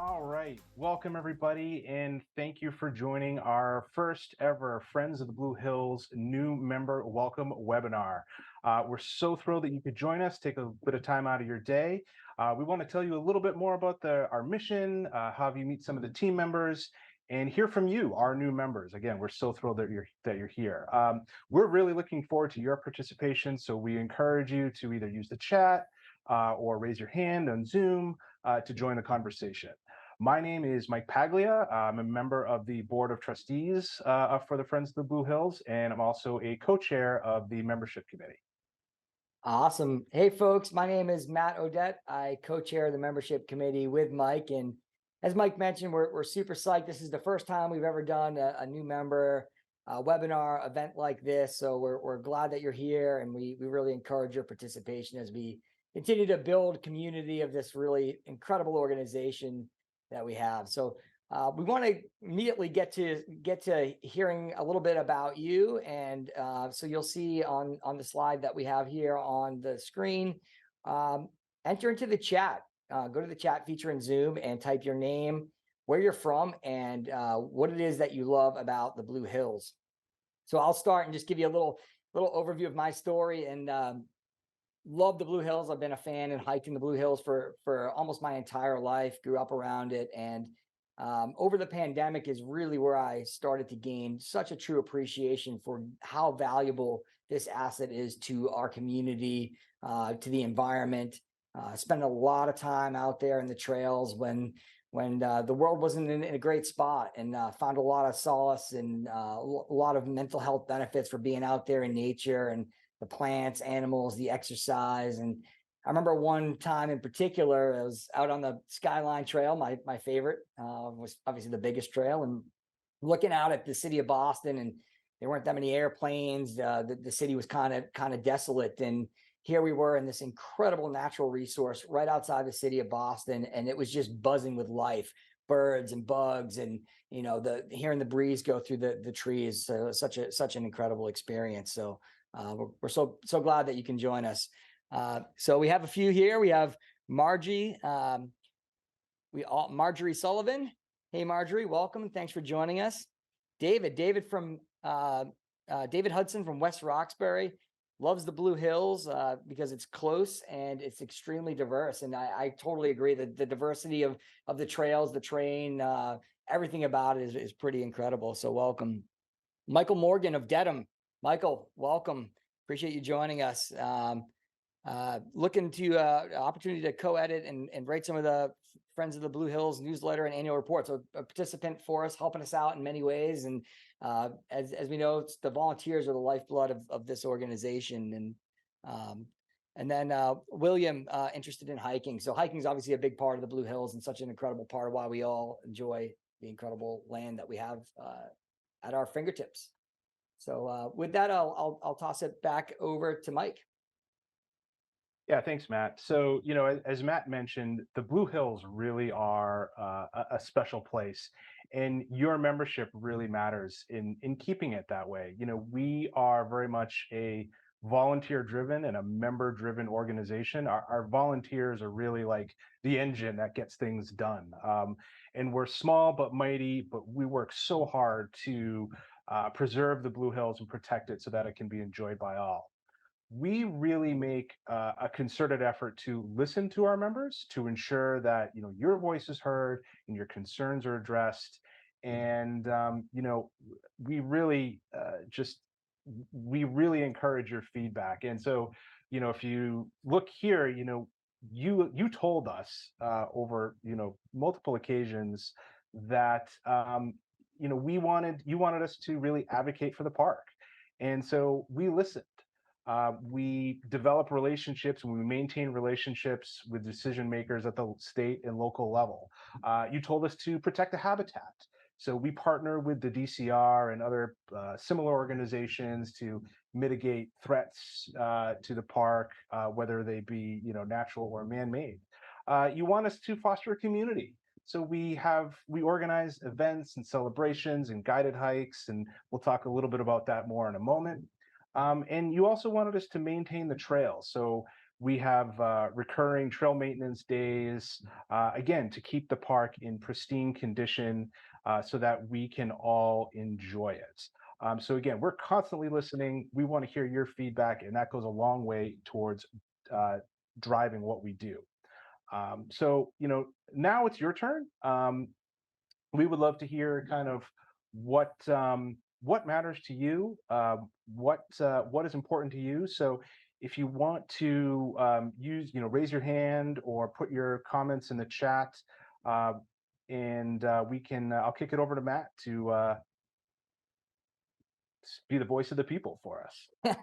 All right. Welcome, everybody, and thank you for joining our first ever Friends of the Blue Hills new member welcome webinar. We're so thrilled that you could join us, take a bit of time out of your day. We want to tell you a little bit more about our mission, have you meet some of the team members, and hear from you, our new members. Again, we're so thrilled that you're here. We're really looking forward to your participation, so we encourage you to either use the chat or raise your hand on Zoom to join the conversation. My name is Mike Paglia. I'm a member of the Board of Trustees for the Friends of the Blue Hills, and I'm also a co-chair of the membership committee. Awesome. Hey, folks, my name is Matt Odette. I co-chair the membership committee with Mike. And as Mike mentioned, we're super psyched. This is the first time we've ever done a new member webinar event like this. So we're glad that you're here, and we really encourage your participation as we continue to build community of this really incredible organization that we have. So we want to immediately get to hearing a little bit about you, and so you'll see on the slide that we have here on the screen. Enter into the chat. Go to the chat feature in Zoom and type your name, where you're from, and what it is that you love about the Blue Hills. So I'll start and just give you a little overview of my story. And love the Blue Hills. I've been a fan and hiked in the Blue Hills for almost my entire life. Grew up around it, and over the pandemic is really where I started to gain such a true appreciation for how valuable this asset is to our community, to the environment. Spent a lot of time out there in the trails when the world wasn't in a great spot, and found a lot of solace and a lot of mental health benefits for being out there in nature and the plants, animals, the exercise. And I remember one time in particular, I was out on the Skyline Trail, my favorite, was obviously the biggest trail, and looking out at the city of Boston, and there weren't that many airplanes. The city was kind of desolate, and here we were in this incredible natural resource right outside the city of Boston, and it was just buzzing with life, birds and bugs, and hearing the breeze go through the trees. So such an incredible experience. So we're so glad that you can join us. So we have a few here. We have Margie, Marjorie Sullivan. Hey, Marjorie, welcome. Thanks for joining us. David Hudson from West Roxbury loves the Blue Hills because it's close and it's extremely diverse. And I totally agree that the diversity of the trails, the terrain, everything about it is pretty incredible. So welcome. Michael Morgan of Dedham. Michael, welcome. Appreciate you joining us. Looking to opportunity to co-edit and write some of the Friends of the Blue Hills newsletter and annual report. So a participant for us, helping us out in many ways. And as we know, it's the volunteers are the lifeblood of this organization. And then William, interested in hiking. So hiking is obviously a big part of the Blue Hills and such an incredible part of why we all enjoy the incredible land that we have at our fingertips. So with that, I'll toss it back over to Mike. Yeah, thanks, Matt. So, as Matt mentioned, the Blue Hills really are a special place, and your membership really matters in keeping it that way. We are very much a volunteer-driven and a member-driven organization. Our volunteers are really like the engine that gets things done. And we're small but mighty, but we work so hard to preserve the Blue Hills and protect it so that it can be enjoyed by all. We really make a concerted effort to listen to our members to ensure that your voice is heard and your concerns are addressed. And we really we really encourage your feedback. And so if you look here, you told us over multiple occasions that you wanted us to really advocate for the park, and so we listened. We develop relationships and we maintain relationships with decision makers at the state and local level. You told us to protect the habitat. So we partner with the DCR and other similar organizations to mitigate threats to the park, whether they be natural or man-made. You want us to foster a community. So we organize events and celebrations and guided hikes, and we'll talk a little bit about that more in a moment. And you also wanted us to maintain the trails. So We have recurring trail maintenance days, again, to keep the park in pristine condition so that we can all enjoy it. So again, we're constantly listening. We want to hear your feedback, and that goes a long way towards uh, driving what we do. So, now it's your turn. We would love to hear kind of what matters to you, what is important to you. So, if you want to use, raise your hand or put your comments in the chat, uh, and we can. I'll kick it over to Matt to be the voice of the people for us.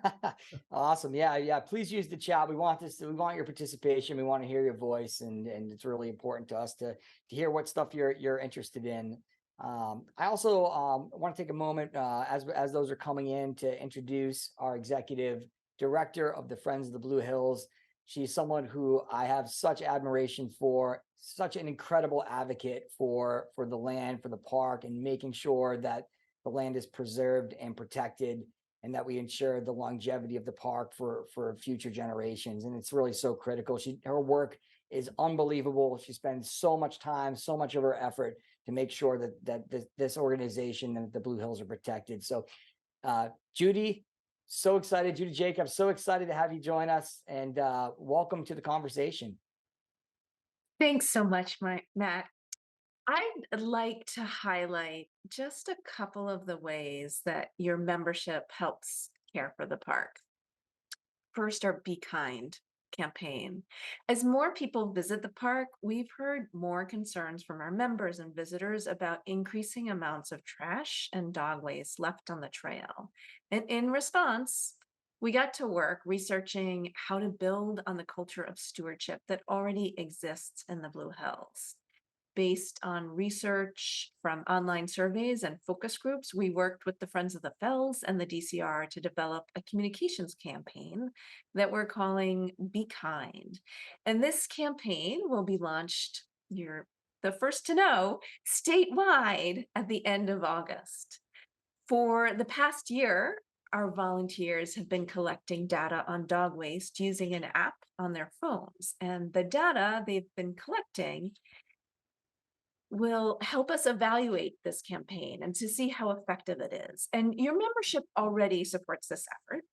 Awesome. Yeah, yeah. Please use the chat. We want this. We want your participation. We want to hear your voice, and it's really important to us to hear what stuff you're interested in. I also want to take a moment as those are coming in to introduce our executive director of the Friends of the Blue Hills. She's someone who I have such admiration for, such an incredible advocate for the land, for the park, and making sure that the land is preserved and protected, and that we ensure the longevity of the park for future generations. And it's really so critical. Her work is unbelievable. She spends so much time, so much of her effort to make sure that this organization and the Blue Hills are protected. So Judy, so excited. Judy Jacobs, so excited to have you join us, and welcome to the conversation. Thanks so much, Matt. I'd like to highlight just a couple of the ways that your membership helps care for the park. First, our Be Kind campaign. As more people visit the park, we've heard more concerns from our members and visitors about increasing amounts of trash and dog waste left on the trail. And in response, we got to work researching how to build on the culture of stewardship that already exists in the Blue Hills. Based on research from online surveys and focus groups, we worked with the Friends of the Fells and the DCR to develop a communications campaign that we're calling Be Kind. And this campaign will be launched, you're the first to know, statewide at the end of August. For the past year, our volunteers have been collecting data on dog waste using an app on their phones. And the data they've been collecting will help us evaluate this campaign and to see how effective it is. And your membership already supports this effort.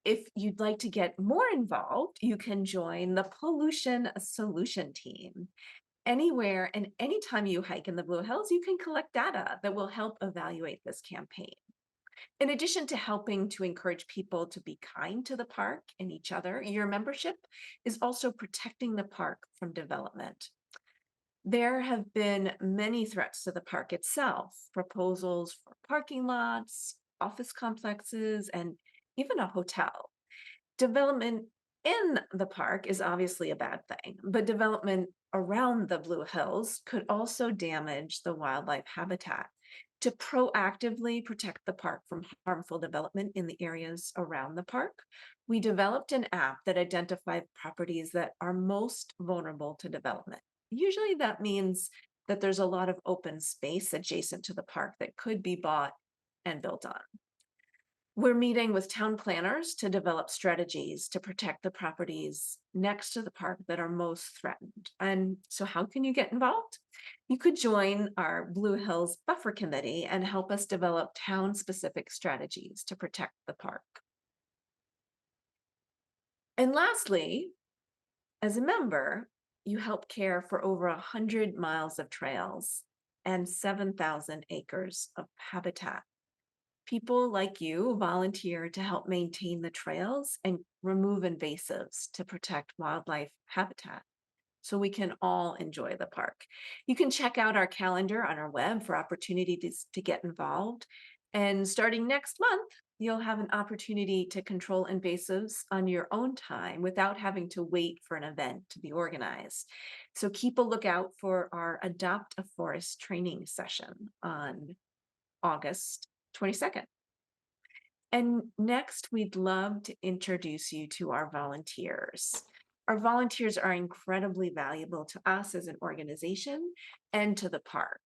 If you'd like to get more involved, you can join the Pollution Solution Team. Anywhere and anytime you hike in the Blue Hills, you can collect data that will help evaluate this campaign. In addition to helping to encourage people to be kind to the park and each other, your membership is also protecting the park from development. There have been many threats to the park itself, proposals for parking lots, office complexes, and even a hotel. Development in the park is obviously a bad thing, but development around the Blue Hills could also damage the wildlife habitat. To proactively protect the park from harmful development in the areas around the park, we developed an app that identified properties that are most vulnerable to development. Usually that means that there's a lot of open space adjacent to the park that could be bought and built on. We're meeting with town planners to develop strategies to protect the properties next to the park that are most threatened. And so, how can you get involved? You could join our Blue Hills Buffer Committee and help us develop town specific strategies to protect the park. And lastly, as a member, you help care for over 100 miles of trails and 7,000 acres of habitat. People like you volunteer to help maintain the trails and remove invasives to protect wildlife habitat so we can all enjoy the park. You can check out our calendar on our web for opportunities to get involved. And starting next month, you'll have an opportunity to control invasives on your own time without having to wait for an event to be organized. So keep a lookout for our Adopt a Forest training session on August 22nd. And next, we'd love to introduce you to our volunteers. Our volunteers are incredibly valuable to us as an organization and to the park.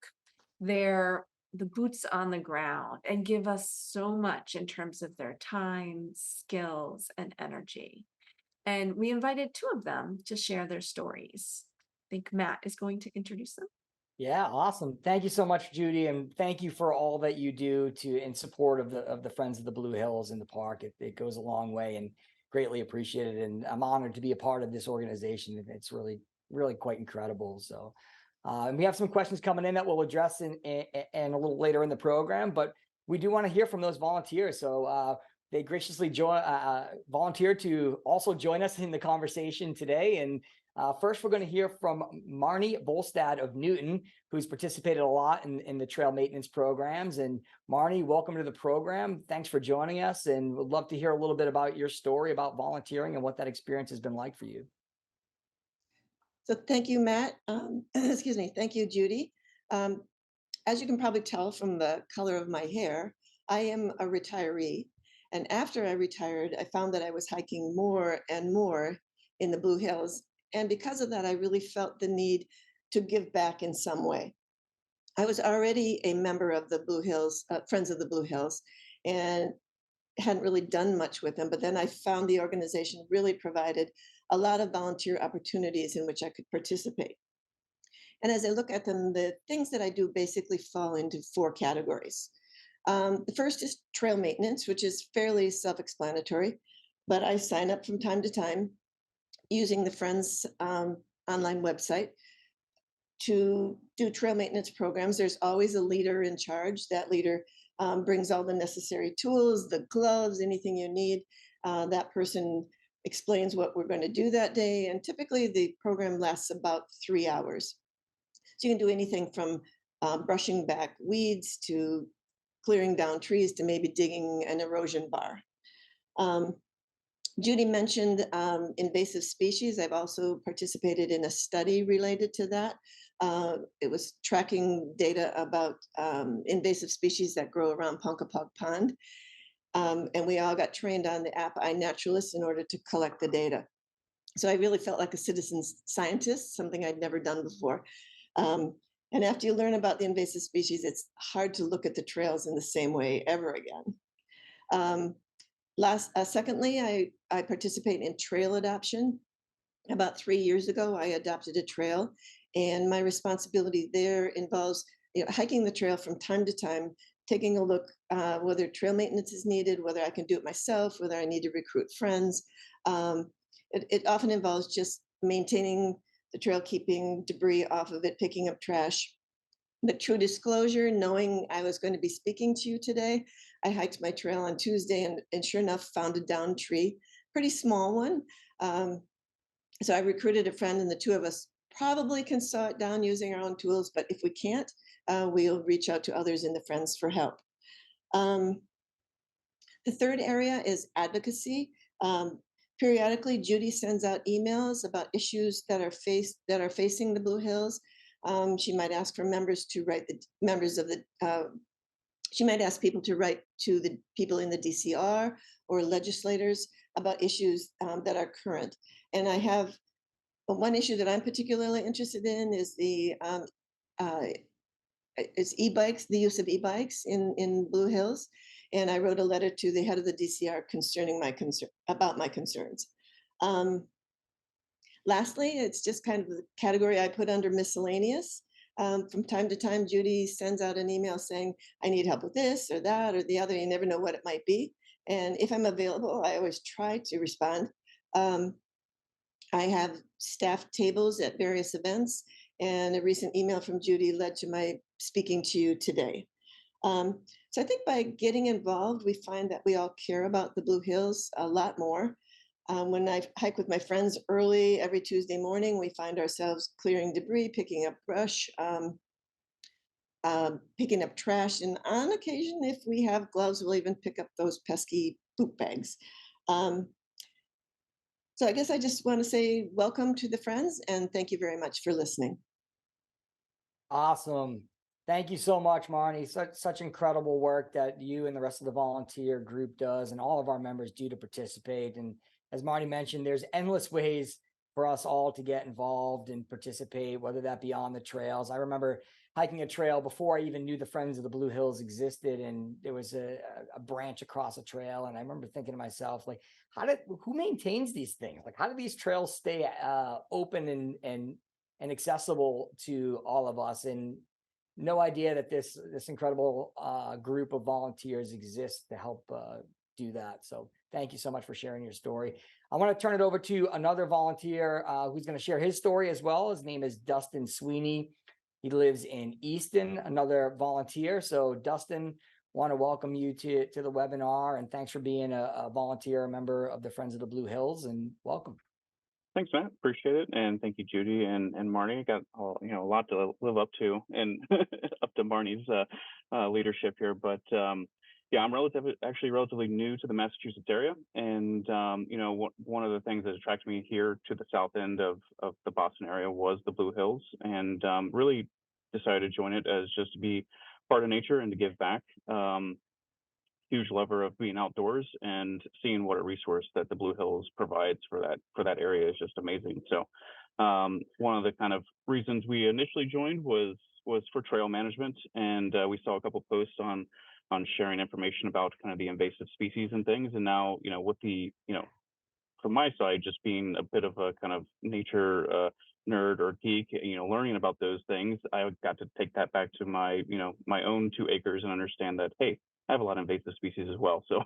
They're the boots on the ground and give us so much in terms of their time, skills, and energy. And we invited two of them to share their stories. I think Matt is going to introduce them. Yeah, awesome. Thank you so much, Judy, and thank you for all that you do in support of the Friends of the Blue Hills in the park. It goes a long way and greatly appreciated. And I'm honored to be a part of this organization. It's really quite incredible. So, and we have some questions coming in that we'll address in a little later in the program. But we do want to hear from those volunteers. So they graciously volunteered to also join us in the conversation today. And first, we're going to hear from Marnie Bolstad of Newton, who's participated a lot in the trail maintenance programs. And Marnie, welcome to the program. Thanks for joining us. And would love to hear a little bit about your story about volunteering and what that experience has been like for you. So thank you, Matt. Excuse me. Thank you, Judy. Um, as you can probably tell from the color of my hair, I am a retiree. And after I retired, I found that I was hiking more and more in the Blue Hills. And because of that, I really felt the need to give back in some way. I was already a member of the Blue Hills, Friends of the Blue Hills, and hadn't really done much with them. But then I found the organization really provided a lot of volunteer opportunities in which I could participate. And as I look at them, the things that I do basically fall into four categories. The first is trail maintenance, which is fairly self-explanatory, but I sign up from time to time using the Friends online website to do trail maintenance programs. There's always a leader in charge. That leader brings all the necessary tools, the gloves, anything you need. That person explains what we're going to do that day. And typically the program lasts about 3 hours. So you can do anything from brushing back weeds to clearing down trees to maybe digging an erosion bar. Judy mentioned invasive species. I've also participated in a study related to that. It was tracking data about invasive species that grow around Punkapog Pond. And we all got trained on the app iNaturalist in order to collect the data. So I really felt like a citizen scientist, something I'd never done before. And after you learn about the invasive species, it's hard to look at the trails in the same way ever again. Secondly, I participate in trail adoption. About 3 years ago, I adopted a trail, and my responsibility there involves hiking the trail from time to time, taking a look whether trail maintenance is needed, whether I can do it myself, whether I need to recruit friends. It often involves just maintaining the trail, keeping debris off of it, picking up trash. But true disclosure, knowing I was going to be speaking to you today, I hiked my trail on Tuesday and sure enough found a downed tree, pretty small one. So I recruited a friend, and the two of us probably can saw it down using our own tools, but if we can't, we'll reach out to others in the Friends for help. The third area is advocacy. Periodically, Judy sends out emails about issues that are facing the Blue Hills. She might ask for members to write she might ask people to write to the people in the DCR or legislators about issues that are current. And I have one issue that I'm particularly interested in is it's e-bikes, the use of e-bikes in Blue Hills. And I wrote a letter to the head of the DCR concerning about my concerns. Lastly, it's just kind of the category I put under miscellaneous. From time to time, Judy sends out an email saying, I need help with this or that or the other. You never know what it might be. And if I'm available, I always try to respond. I have staffed tables at various events, and a recent email from Judy led to my speaking to you today. So I think by getting involved, we find that we all care about the Blue Hills a lot more. When I hike with my friends early every Tuesday morning, we find ourselves clearing debris, picking up brush, picking up trash, and on occasion, if we have gloves, we'll even pick up those pesky poop bags. So I guess I just want to say welcome to the Friends, and thank you very much for listening. Awesome. Thank you so much, Marnie. Such incredible work that you and the rest of the volunteer group does, and all of our members do to participate. And as Marnie mentioned, there's endless ways for us all to get involved and participate, whether that be on the trails. I remember hiking a trail before I even knew the Friends of the Blue Hills existed. And there was a branch across a trail. And I remember thinking to myself, like, who maintains these things? Like, how do these trails stay open and accessible to all of us? And no idea that this incredible group of volunteers exists to help do that. So thank you so much for sharing your story. I want to turn it over to another volunteer who's going to share his story as well. His name is Dustin Sweeney. He lives in Easton, another volunteer. So Dustin, want to welcome you to the webinar, and thanks for being a volunteer, a member of the Friends of the Blue Hills, and welcome. Thanks, Matt. Appreciate it, and thank you, Judy and Marnie. Got a lot to live up to, and up to Marnie's leadership here. But yeah, I'm relatively new to the Massachusetts area, and one of the things that attracted me here to the south end of the Boston area was the Blue Hills, and really decided to join it as just to be part of nature and to give back. Huge lover of being outdoors, and seeing what a resource that the Blue Hills provides for that area is just amazing. So one of the kind of reasons we initially joined was for trail management, and we saw a couple posts on sharing information about kind of the invasive species and things. And now, with the from my side, just being a bit of a kind of nature nerd or geek, learning about those things, I got to take that back to my my own 2 acres and understand that, hey, I have a lot of invasive species as well. So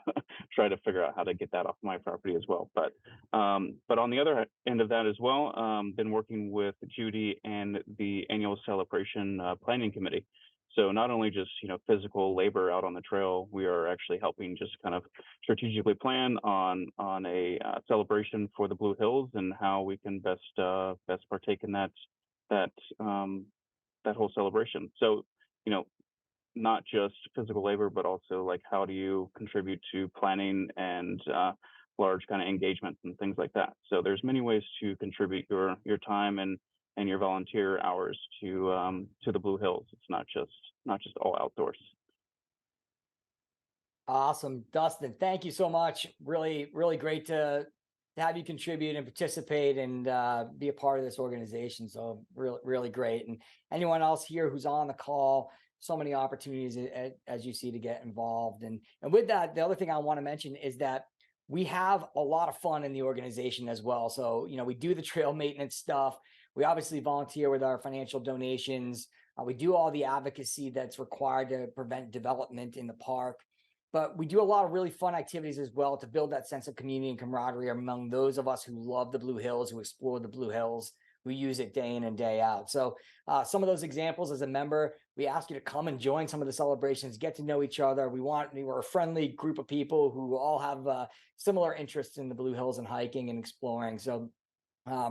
try to figure out how to get that off my property as well. But on the other end of that as well, been working with Judy and the annual celebration planning committee. So not only just physical labor out on the trail, we are actually helping just kind of strategically plan on a celebration for the Blue Hills, and how we can best partake in that whole celebration. So not just physical labor, but also like, how do you contribute to planning and large kind of engagements and things like that. So there's many ways to contribute your time and your volunteer hours to the Blue Hills. It's not just all outdoors. Awesome, Dustin. Thank you so much. Really, really great to have you contribute and participate and be a part of this organization. So really, really great. And anyone else here who's on the call, so many opportunities as you see to get involved. And with that, the other thing I want to mention is that we have a lot of fun in the organization as well. So, we do the trail maintenance stuff. We obviously volunteer with our financial donations. We do all the advocacy that's required to prevent development in the park. But we do a lot of really fun activities as well to build that sense of community and camaraderie among those of us who love the Blue Hills, who explore the Blue Hills, who use it day in and day out. So some of those examples, as a member, we ask you to come and join some of the celebrations, get to know each other. We're a friendly group of people who all have similar interests in the Blue Hills and hiking and exploring. So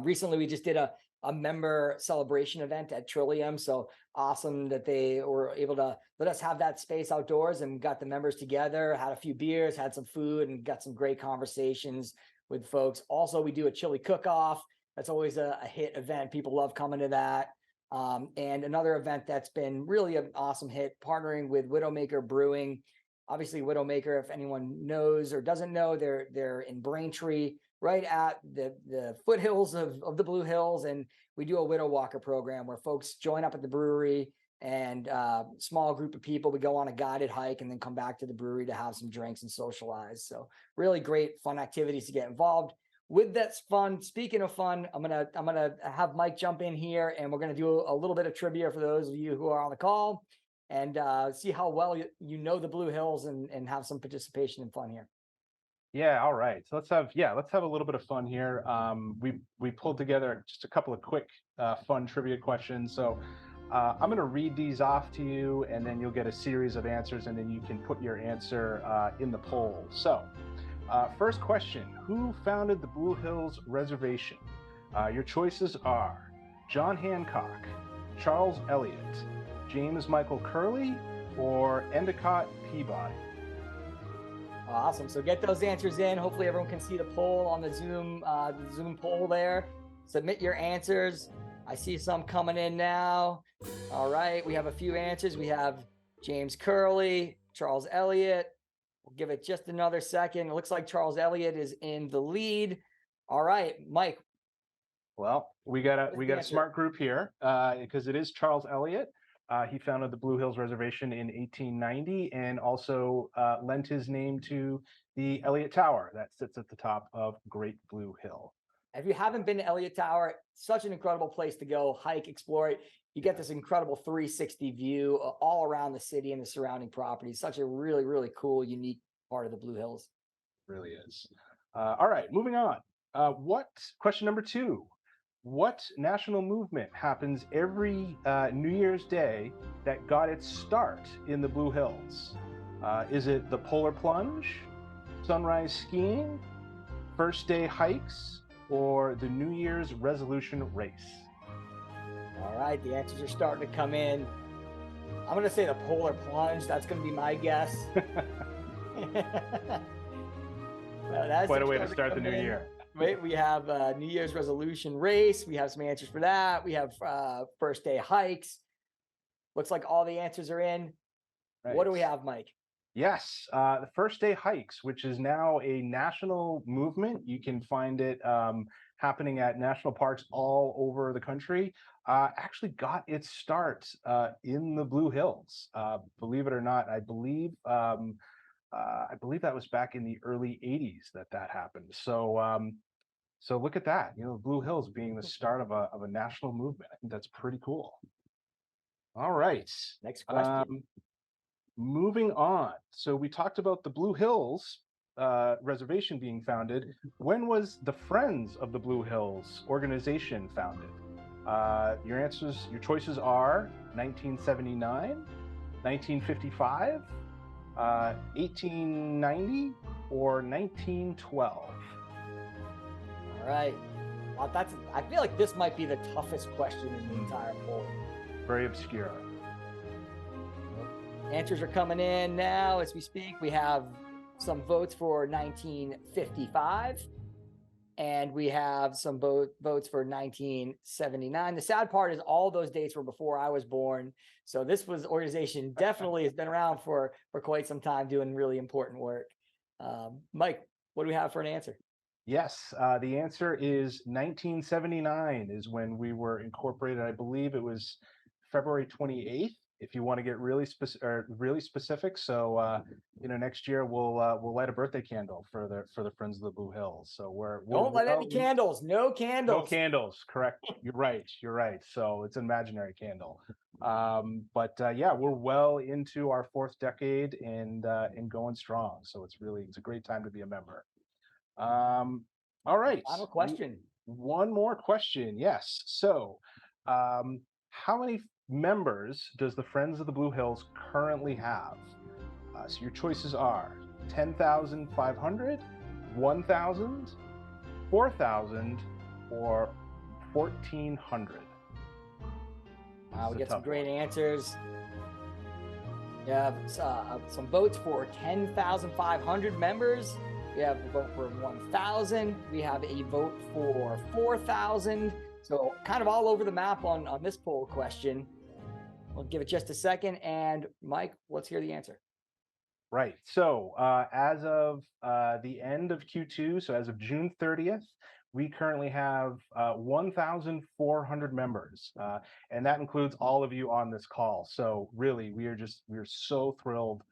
recently we just did a member celebration event at Trillium. So awesome that they were able to let us have that space outdoors, and got the members together, had a few beers, had some food, and got some great conversations with folks. Also, we do a chili cook-off. That's always a hit event. People love coming to that. And another event that's been really an awesome hit, partnering with Widowmaker Brewing. Obviously, Widowmaker, if anyone knows or doesn't know, they're in Braintree, right at the foothills of the Blue Hills. And we do a Widow Walker program where folks join up at the brewery, and small group of people, we go on a guided hike and then come back to the brewery to have some drinks and socialize. So really great fun activities to get involved with. That's fun. Speaking of fun, I'm gonna have Mike jump in here, and we're gonna do a little bit of trivia for those of you who are on the call, and see how well you know the Blue Hills and have some participation and fun here. Yeah, all right. So let's have a little bit of fun here. We pulled together just a couple of quick fun trivia questions. So I'm going to read these off to you, and then you'll get a series of answers, and then you can put your answer in the poll. So first question: who founded the Blue Hills Reservation? Your choices are John Hancock, Charles Eliot, James Michael Curley, or Endicott Peabody. Awesome. So get those answers in. Hopefully everyone can see the poll on the Zoom poll there. Submit your answers. I see some coming in now. All right. We have a few answers. We have James Curley, Charles Eliot. We'll give it just another second. It looks like Charles Eliot is in the lead. All right, Mike. Well, we got a smart group here because it is Charles Eliot. He founded the Blue Hills Reservation in 1890 and also lent his name to the Elliott Tower that sits at the top of Great Blue Hill. If you haven't been to Elliott Tower, such an incredible place to go, hike, explore it. You get this incredible 360 view all around the city and the surrounding properties. Such a really, really cool, unique part of the Blue Hills. Really is. All right, moving on. Question number 2. What national movement happens every New Year's Day that got its start in the Blue Hills? Is it the polar plunge, sunrise skiing, first day hikes, or the New Year's resolution race? All right, the answers are starting to come in. I'm going to say the polar plunge. That's going to be my guess. Well, Quite a way to start the new year. Right, we have New Year's resolution race. We have some answers for that. We have first day hikes. Looks like all the answers are in. Right. What do we have, Mike? Yes, the first day hikes, which is now a national movement. You can find it happening at national parks all over the country. Actually got its start in the Blue Hills. Believe it or not, I believe that was back in the early 80s that happened. So look at that, you know, Blue Hills being the start of a national movement. I think that's pretty cool. All right. Next question. Moving on. So we talked about the Blue Hills reservation being founded. When was the Friends of the Blue Hills organization founded? Your choices are 1979, 1955, 1890, or 1912. All right. Well, I feel like this might be the toughest question in the entire poll. Very obscure. Answers are coming in now as we speak. We have some votes for 1955, and we have some votes for 1979. The sad part is all those dates were before I was born. So this organization definitely has been around for quite some time doing really important work. Mike, what do we have for an answer? Yes, the answer is 1979 is when we were incorporated. I believe it was February 28th. If you want to get really specific, so next year we'll light a birthday candle for the Friends of the Blue Hills. So don't light any candles. No candles. No candles. Correct. You're right. So it's an imaginary candle. But yeah, we're well into our 4th decade and going strong. So it's a great time to be a member. All right. Final question. One more question. Yes. So, how many members does the Friends of the Blue Hills currently have? So your choices are 10,500, 1,000, 4,000, or 1,400. Wow, we get some great answers. We have some votes for 10,500 members. We have a vote for 1,000. We have a vote for 4,000. So kind of all over the map on this poll question. We'll give it just a second. And Mike, let's hear the answer. Right. So as of the end of Q2, so as of June 30th, we currently have 1,400 members. And that includes all of you on this call. So really, we are so thrilled,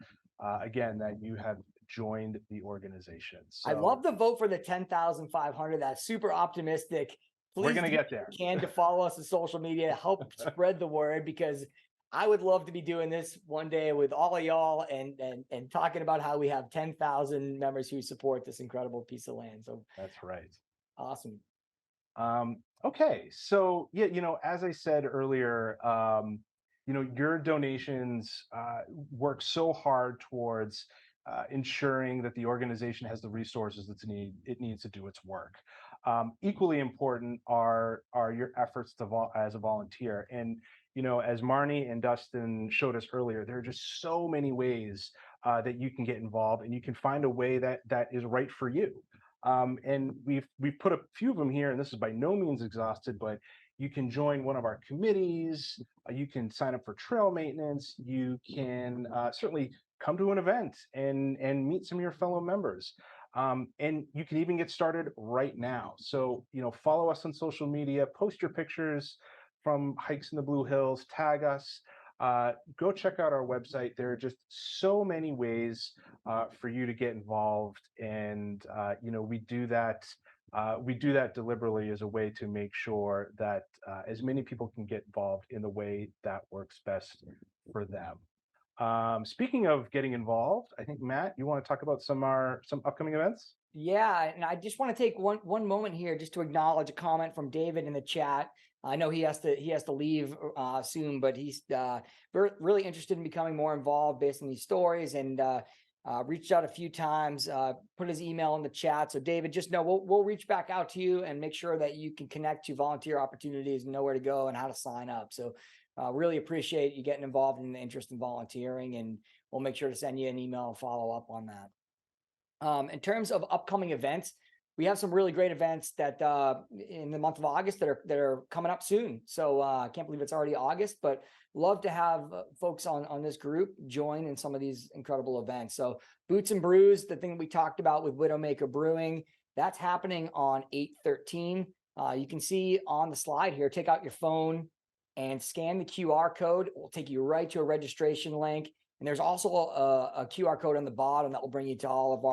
again, that you have joined the organization. So, I love the vote for the 10,500. That's super optimistic. Please we're going to get there. To follow us on social media, help spread the word, because I would love to be doing this one day with all of y'all and talking about how we have 10,000 members who support this incredible piece of land. So that's right. Awesome. Okay. So yeah, as I said earlier, your donations work so hard towards ensuring that the organization has the resources it needs to do its work. Equally important are your efforts as a volunteer. And as Marnie and Dustin showed us earlier, there are just so many ways that you can get involved, and you can find a way that is right for you. And we've put a few of them here, and this is by no means exhausted, but you can join one of our committees. You can sign up for trail maintenance. You can certainly come to an event and meet some of your fellow members. And you can even get started right now. So, follow us on social media, post your pictures from hikes in the Blue Hills, tag us. go check out our website. There are just so many ways for you to get involved, and we do that. We do that deliberately as a way to make sure that as many people can get involved in the way that works best for them. Speaking of getting involved, I think Matt, you want to talk about some upcoming events? Yeah, and I just want to take one moment here just to acknowledge a comment from David in the chat. I know he has to leave soon, but he's really interested in becoming more involved based on these stories, and reached out a few times. Put his email in the chat. So David, just know we'll reach back out to you and make sure that you can connect to volunteer opportunities and know where to go and how to sign up. So really appreciate you getting involved in the interest in volunteering, and we'll make sure to send you an email and follow up on that. In terms of upcoming events, we have some really great events that in the month of August that are coming up soon. So I can't believe it's already August, but love to have folks on this group join in some of these incredible events. So Boots and Brews, the thing we talked about with Widowmaker Brewing, that's happening on 8/13. You can see on the slide here, take out your phone and scan the QR code. It will take you right to a registration link. And there's also a QR code on the bottom that will bring you to all of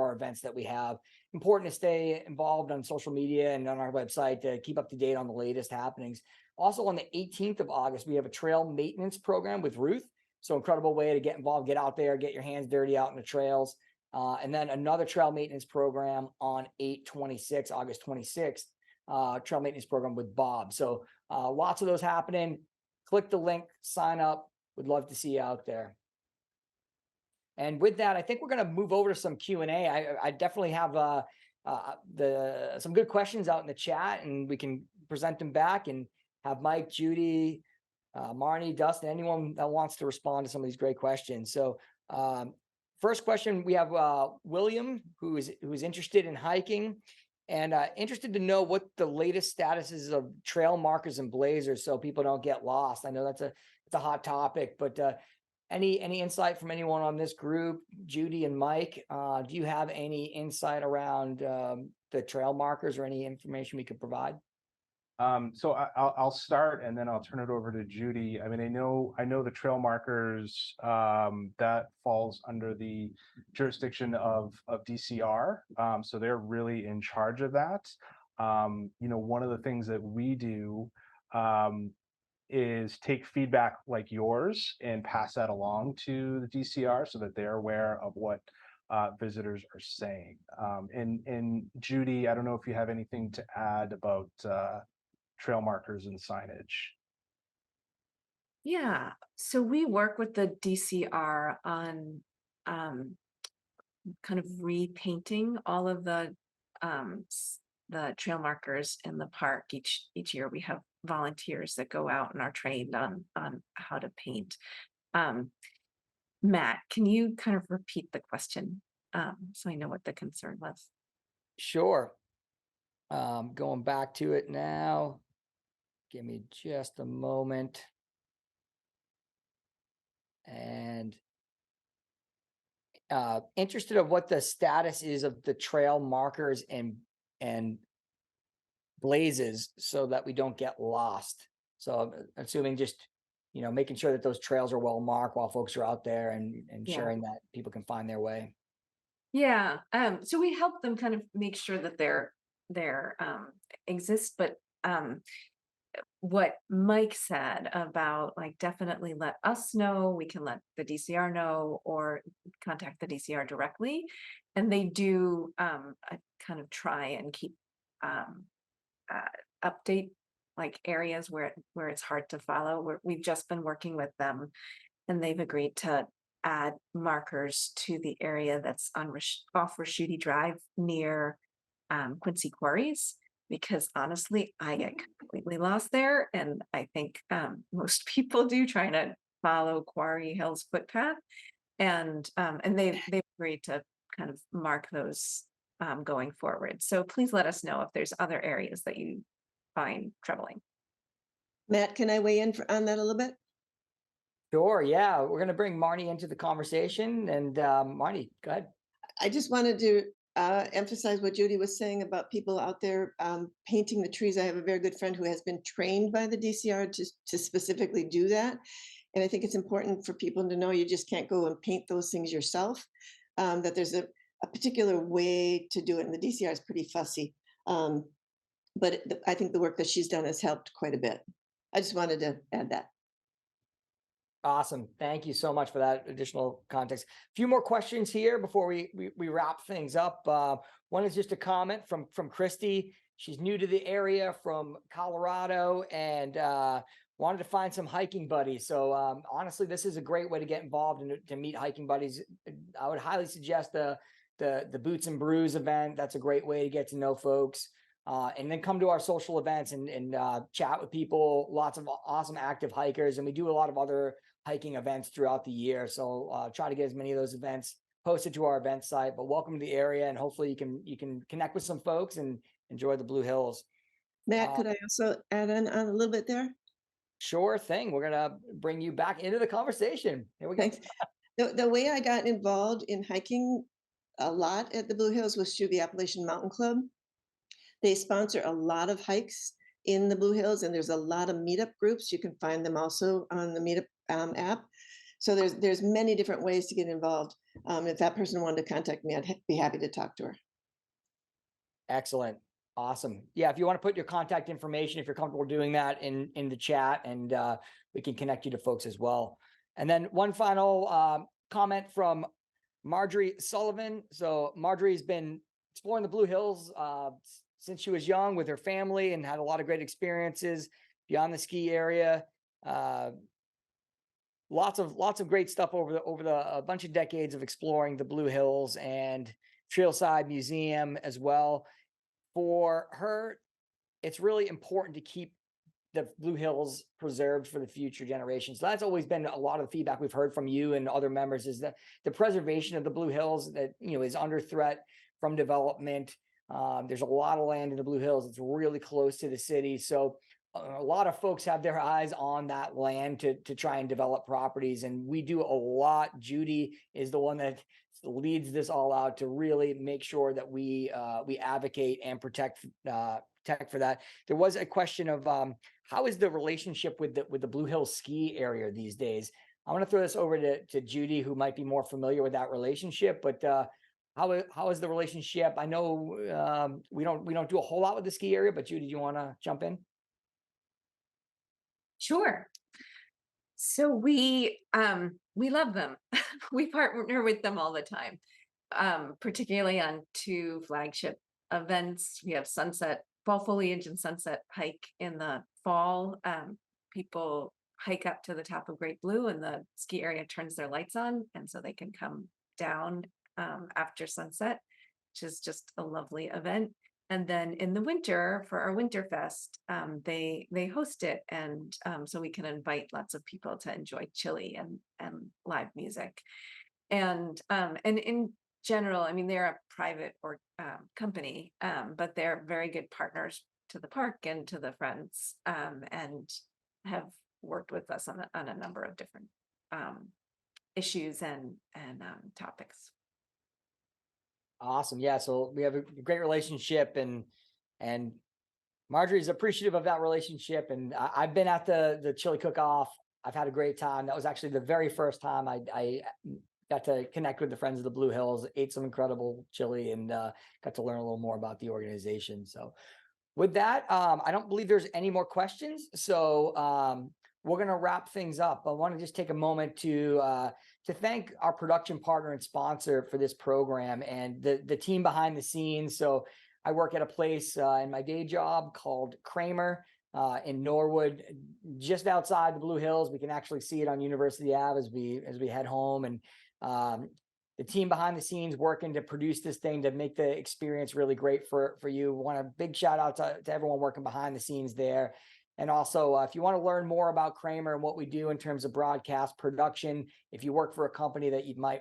our events that we have. Important to stay involved on social media and on our website to keep up to date on the latest happenings. Also on the 18th of August, we have a trail maintenance program with Ruth. So incredible way to get involved, get out there, get your hands dirty out in the trails. And then another trail maintenance program on 8/26, August 26th, trail maintenance program with Bob. So lots of those happening. Click the link, sign up. Would love to see you out there. And with that, I think we're going to move over to some Q&A. I definitely have some good questions out in the chat, and we can present them back and have Mike, Judy, Marnie, Dustin, anyone that wants to respond to some of these great questions. So first question, we have William, who is interested in hiking and interested to know what the latest status is of trail markers and blazers so people don't get lost. I know it's a hot topic, but any insight from anyone on this group, Judy and Mike? Do you have any insight around the trail markers or any information we could provide? So I'll start, and then I'll turn it over to Judy. I mean, I know the trail markers, that falls under the jurisdiction of DCR. So they're really in charge of that. One of the things that we do is take feedback like yours and pass that along to the DCR so that they're aware of what visitors are saying. And Judy, I don't know if you have anything to add about trail markers and signage. Yeah, so we work with the DCR on kind of repainting all of the trail markers in the park. Each year we have volunteers that go out and are trained on how to paint. Matt, can you kind of repeat the question so I know what the concern was? Sure. Going back to it now. Give me just a moment. And interested of what the status is of the trail markers and blazes so that we don't get lost. So I'm assuming just, making sure that those trails are well marked while folks are out there and ensuring that people can find their way. Yeah. So we help them kind of make sure that they're exist, but what Mike said about like definitely let us know, we can let the DCR know or contact the DCR directly. And they do kind of try and keep update like areas where it's hard to follow. We've just been working with them, and they've agreed to add markers to the area that's on off Raschuti Drive near Quincy Quarries, because honestly, I get completely lost there. And I think most people do, trying to follow Quarry Hill's footpath. And they've agreed to kind of mark those going forward. So please let us know if there's other areas that you find troubling. Matt, can I weigh in on that a little bit? Sure. Yeah. We're going to bring Marnie into the conversation. And Marnie, go ahead. I just wanted to emphasize what Judy was saying about people out there painting the trees. I have a very good friend who has been trained by the DCR to specifically do that. And I think it's important for people to know you just can't go and paint those things yourself, that there's a particular way to do it. And the DCR is pretty fussy. But I think the work that she's done has helped quite a bit. I just wanted to add that. Awesome. Thank you so much for that additional context. A few more questions here before we wrap things up. One is just a comment from Christy. She's new to the area from Colorado and wanted to find some hiking buddies. So honestly, this is a great way to get involved and to meet hiking buddies. I would highly suggest the Boots and Brews event. That's a great way to get to know folks. And then come to our social events and chat with people, lots of awesome active hikers. And we do a lot of other hiking events throughout the year. So try to get as many of those events posted to our event site, but welcome to the area. And hopefully you can connect with some folks and enjoy the Blue Hills. Matt, could I also add on a little bit there? Sure thing. We're going to bring you back into the conversation. Here we go. Thanks. The way I got involved in hiking a lot at the Blue Hills was through the Appalachian Mountain Club. They sponsor a lot of hikes in the Blue Hills, and there's a lot of meetup groups. You can find them also on the meetup app. So there's many different ways to get involved. If that person wanted to contact me, I'd be happy to talk to her. Excellent. Awesome. Yeah, if you want to put your contact information, if you're comfortable doing that in the chat, and we can connect you to folks as well. And then one final comment from Marjorie Sullivan. So Marjorie's been exploring the Blue Hills since she was young with her family and had a lot of great experiences beyond the ski area. Lots of great stuff over a bunch of decades of exploring the Blue Hills and Trailside Museum as well. For her, it's really important to keep the Blue Hills preserved for the future generations. So that's always been a lot of the feedback we've heard from you and other members, is that the preservation of the Blue Hills that is under threat from development. There's a lot of land in the Blue Hills. It's really close to the city. So a lot of folks have their eyes on that land to try and develop properties. And we do a lot. Judy is the one that leads this all out to really make sure that we advocate and protect for that. There was a question of how is the relationship with the Blue Hills ski area these days? I want to throw this over to Judy, who might be more familiar with that relationship, but how is the relationship? I know we don't do a whole lot with the ski area, but Judy, do you want to jump in? Sure. So we love them. We partner with them all the time, particularly on two flagship events. We have fall foliage and sunset hike in the fall. People hike up to the top of Great Blue and the ski area turns their lights on, and so they can come down after sunset, which is just a lovely event. And then in the winter for our Winterfest, they host it, and so we can invite lots of people to enjoy chili and live music. And in general, I mean, they're a private or company, but they're very good partners to the park and to the Friends, and have worked with us on a number of different issues and topics. Awesome. Yeah. So we have a great relationship, and Marjorie's appreciative of that relationship. And I've been at the chili cook-off. I've had a great time. That was actually the very first time I got to connect with the Friends of the Blue Hills, ate some incredible chili, and got to learn a little more about the organization. So with that, I don't believe there's any more questions. So we're going to wrap things up. I want to just take a moment to thank our production partner and sponsor for this program and the team behind the scenes. So I work at a place in my day job called Cramer in Norwood, just outside the Blue Hills. We can actually see it on University Ave as we head home. And the team behind the scenes working to produce this thing to make the experience really great for you. Want a big shout out to everyone working behind the scenes there. And also, if you want to learn more about Cramer and what we do in terms of broadcast production, if you work for a company that you might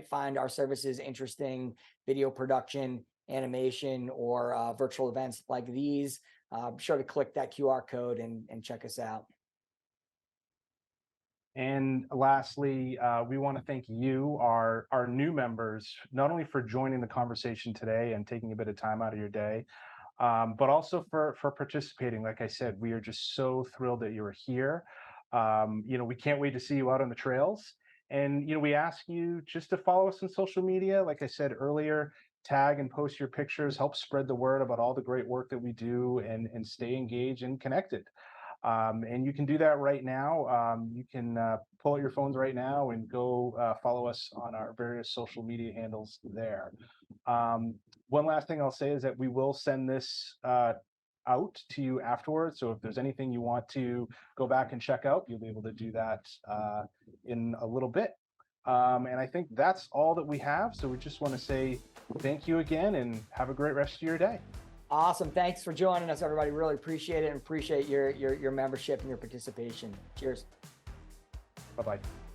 find our services interesting, video production, animation, or virtual events like these, be sure to click that QR code and check us out. And lastly, we want to thank you, our new members, not only for joining the conversation today and taking a bit of time out of your day, but also for participating. Like I said, we are just so thrilled that you are here. We can't wait to see you out on the trails. And, we ask you just to follow us on social media. Like I said earlier, tag and post your pictures, help spread the word about all the great work that we do, and stay engaged and connected. And you can do that right now. You can pull out your phones right now and go follow us on our various social media handles there. One last thing I'll say is that we will send this out to you afterwards. So if there's anything you want to go back and check out, you'll be able to do that in a little bit. And I think that's all that we have. So we just want to say thank you again and have a great rest of your day. Awesome. Thanks for joining us, everybody. Really appreciate it and appreciate your membership and your participation. Cheers. Bye-bye.